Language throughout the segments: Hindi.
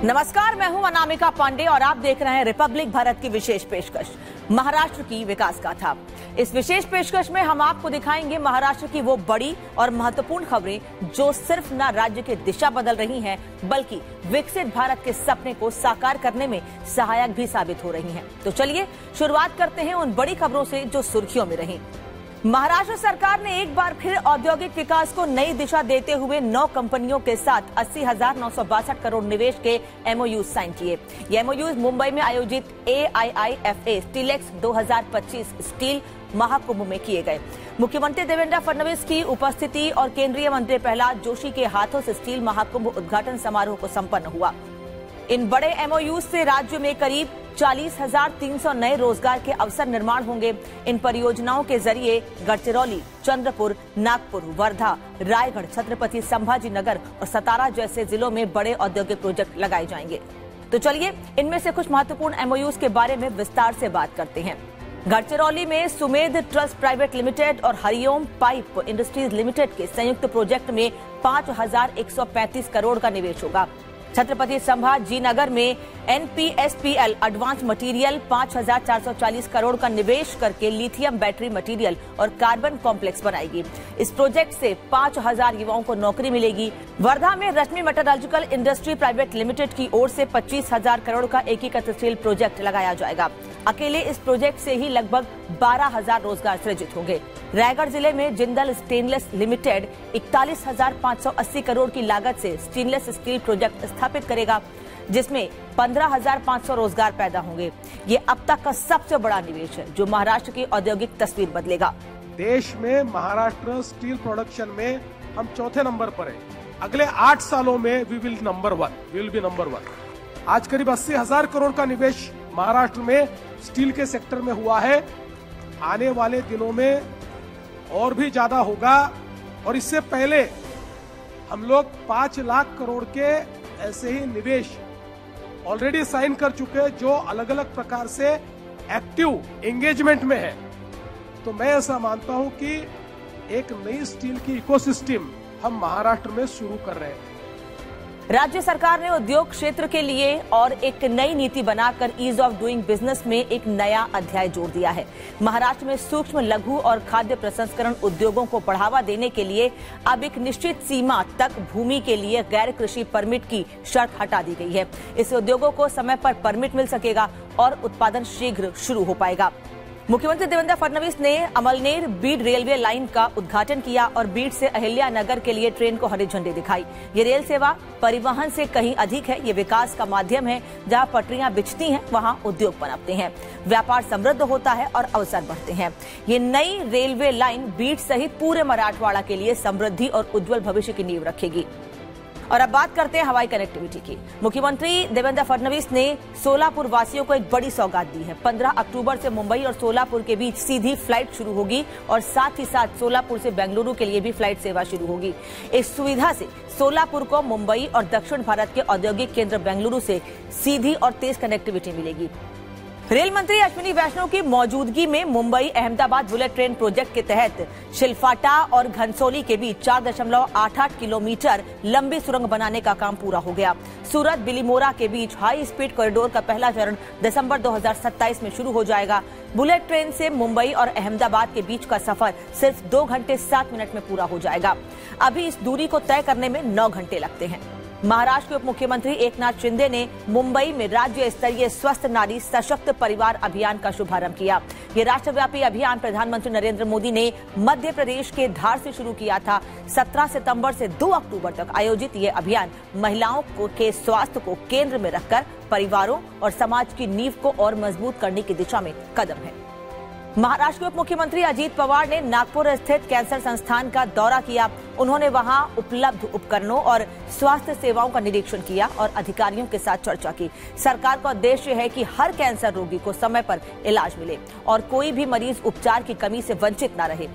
नमस्कार, मैं हूं अनामिका पांडे और आप देख रहे हैं रिपब्लिक भारत की विशेष पेशकश महाराष्ट्र की विकास गाथा। इस विशेष पेशकश में हम आपको दिखाएंगे महाराष्ट्र की वो बड़ी और महत्वपूर्ण खबरें जो सिर्फ न राज्य की दिशा बदल रही हैं, बल्कि विकसित भारत के सपने को साकार करने में सहायक भी साबित हो रही हैं। तो चलिए शुरुआत करते हैं उन बड़ी खबरों से जो सुर्खियों में रही। महाराष्ट्र सरकार ने एक बार फिर औद्योगिक विकास को नई दिशा देते हुए 9 कंपनियों के साथ 80,962 करोड़ निवेश के एमओयू साइन किए। ये एमओयू मुंबई में आयोजित AIIFA स्टीलेक्स 2025 स्टील महाकुंभ में किए गए। मुख्यमंत्री देवेंद्र फडणवीस की उपस्थिति और केंद्रीय मंत्री प्रहलाद जोशी के हाथों से स्टील महाकुंभ उद्घाटन समारोह को संपन्न हुआ। इन बड़े एमओयू से राज्य में करीब 40,300 नए रोजगार के अवसर निर्माण होंगे। इन परियोजनाओं के जरिए गढ़चिरौली, चंद्रपुर, नागपुर, वर्धा, रायगढ़, छत्रपति संभाजी नगर और सतारा जैसे जिलों में बड़े औद्योगिक प्रोजेक्ट लगाए जाएंगे। तो चलिए इनमें से कुछ महत्वपूर्ण एमओयूज के बारे में विस्तार से बात करते हैं। गढ़चिरौली में सुमेध ट्रस्ट प्राइवेट लिमिटेड और हरिओम पाइप इंडस्ट्रीज लिमिटेड के संयुक्त प्रोजेक्ट में 5,135 करोड़ का निवेश होगा। छत्रपति संभाजी नगर में NPSPL एडवांस मटेरियल 5,440 करोड़ का निवेश करके लिथियम बैटरी मटेरियल और कार्बन कॉम्प्लेक्स बनाएगी। इस प्रोजेक्ट से 5,000 युवाओं को नौकरी मिलेगी। वर्धा में रश्मि मेटलर्जिकल इंडस्ट्री प्राइवेट लिमिटेड की ओर से 25,000 करोड़ का एकीकृत स्टील प्रोजेक्ट लगाया जाएगा। अकेले इस प्रोजेक्ट से ही लगभग 12,000 रोजगार सृजित होंगे। रायगढ़ जिले में जिंदल स्टेनलेस लिमिटेड 41,580 करोड़ की लागत से स्टेनलेस स्टील प्रोजेक्ट स्थापित करेगा, जिसमें 15,500 रोजगार पैदा होंगे। ये अब तक का सबसे बड़ा निवेश है जो महाराष्ट्र की औद्योगिक तस्वीर बदलेगा। देश में महाराष्ट्र स्टील प्रोडक्शन में हम चौथे नंबर पर है। अगले 8 सालों में वी विल बी नंबर 1। आज करीब 80,000 करोड़ का निवेश महाराष्ट्र में स्टील के सेक्टर में हुआ है। आने वाले दिनों में और भी ज्यादा होगा और इससे पहले हम लोग 5 लाख करोड़ के ऐसे ही निवेश ऑलरेडी साइन कर चुके हैं जो अलग अलग प्रकार से एक्टिव एंगेजमेंट में है। तो मैं ऐसा मानता हूं कि एक नई स्टील की इकोसिस्टम हम महाराष्ट्र में शुरू कर रहे हैं। राज्य सरकार ने उद्योग क्षेत्र के लिए और एक नई नीति बनाकर ईज ऑफ डूइंग बिजनेस में एक नया अध्याय जोड़ दिया है। महाराष्ट्र में सूक्ष्म, लघु और खाद्य प्रसंस्करण उद्योगों को बढ़ावा देने के लिए अब एक निश्चित सीमा तक भूमि के लिए गैर कृषि परमिट की शर्त हटा दी गई है। इससे उद्योगों को समय पर परमिट मिल सकेगा और उत्पादन शीघ्र शुरू हो पाएगा। मुख्यमंत्री देवेंद्र फडणवीस ने अमलनेर बीड रेलवे लाइन का उद्घाटन किया और बीड से अहिल्या नगर के लिए ट्रेन को हरी झंडी दिखाई। ये रेल सेवा परिवहन से कहीं अधिक है। ये विकास का माध्यम है। जहां पटरियां बिछती हैं वहां उद्योग पनपते हैं, व्यापार समृद्ध होता है और अवसर बढ़ते हैं। ये नई रेलवे लाइन बीड सहित पूरे मराठवाड़ा के लिए समृद्धि और उज्जवल भविष्य की नींव रखेगी। और अब बात करते हैं हवाई कनेक्टिविटी की। मुख्यमंत्री देवेंद्र फडणवीस ने सोलापुर वासियों को एक बड़ी सौगात दी है। 15 अक्टूबर से मुंबई और सोलापुर के बीच सीधी फ्लाइट शुरू होगी और साथ ही साथ सोलापुर से बेंगलुरु के लिए भी फ्लाइट सेवा शुरू होगी। इस सुविधा से सोलापुर को मुंबई और दक्षिण भारत के औद्योगिक केंद्र बेंगलुरु से सीधी और तेज कनेक्टिविटी मिलेगी। रेल मंत्री अश्विनी वैष्णव की मौजूदगी में Mumbai Ahmedabad bullet train project के तहत शिलफाटा और घनसोली के बीच 4.88 किलोमीटर लंबी सुरंग बनाने का काम पूरा हो गया। सूरत बिलीमोरा के बीच हाई स्पीड कॉरिडोर का पहला चरण दिसंबर 2027 में शुरू हो जाएगा। बुलेट ट्रेन से मुंबई और अहमदाबाद के बीच का सफर सिर्फ 2 घंटे 7 मिनट में पूरा हो जाएगा। अभी इस दूरी को तय करने में 9 घंटे लगते हैं। महाराष्ट्र के उप मुख्यमंत्री एकनाथ शिंदे ने मुंबई में राज्य स्तरीय स्वस्थ नारी सशक्त परिवार अभियान का शुभारंभ किया। ये राष्ट्रव्यापी अभियान प्रधानमंत्री नरेंद्र मोदी ने मध्य प्रदेश के धार से शुरू किया था। 17 सितंबर से 2 अक्टूबर तक आयोजित ये अभियान महिलाओं के स्वास्थ्य को केंद्र में रखकर परिवारों और समाज की नींव को और मजबूत करने की दिशा में कदम है। महाराष्ट्र के उप मुख्यमंत्री अजीत पवार ने नागपुर स्थित कैंसर संस्थान का दौरा किया। उन्होंने वहां उपलब्ध उपकरणों और स्वास्थ्य सेवाओं का निरीक्षण किया और अधिकारियों के साथ चर्चा की। सरकार का उद्देश्य है कि हर कैंसर रोगी को समय पर इलाज मिले और कोई भी मरीज उपचार की कमी से वंचित न रहे।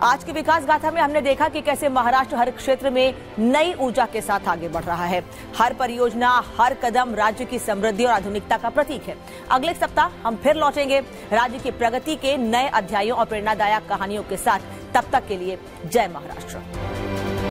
आज की विकास गाथा में हमने देखा कि कैसे महाराष्ट्र हर क्षेत्र में नई ऊर्जा के साथ आगे बढ़ रहा है। हर परियोजना, हर कदम राज्य की समृद्धि और आधुनिकता का प्रतीक है। अगले सप्ताह हम फिर लौटेंगे राज्य की प्रगति के नए अध्यायों और प्रेरणादायक कहानियों के साथ। तब तक के लिए जय महाराष्ट्र।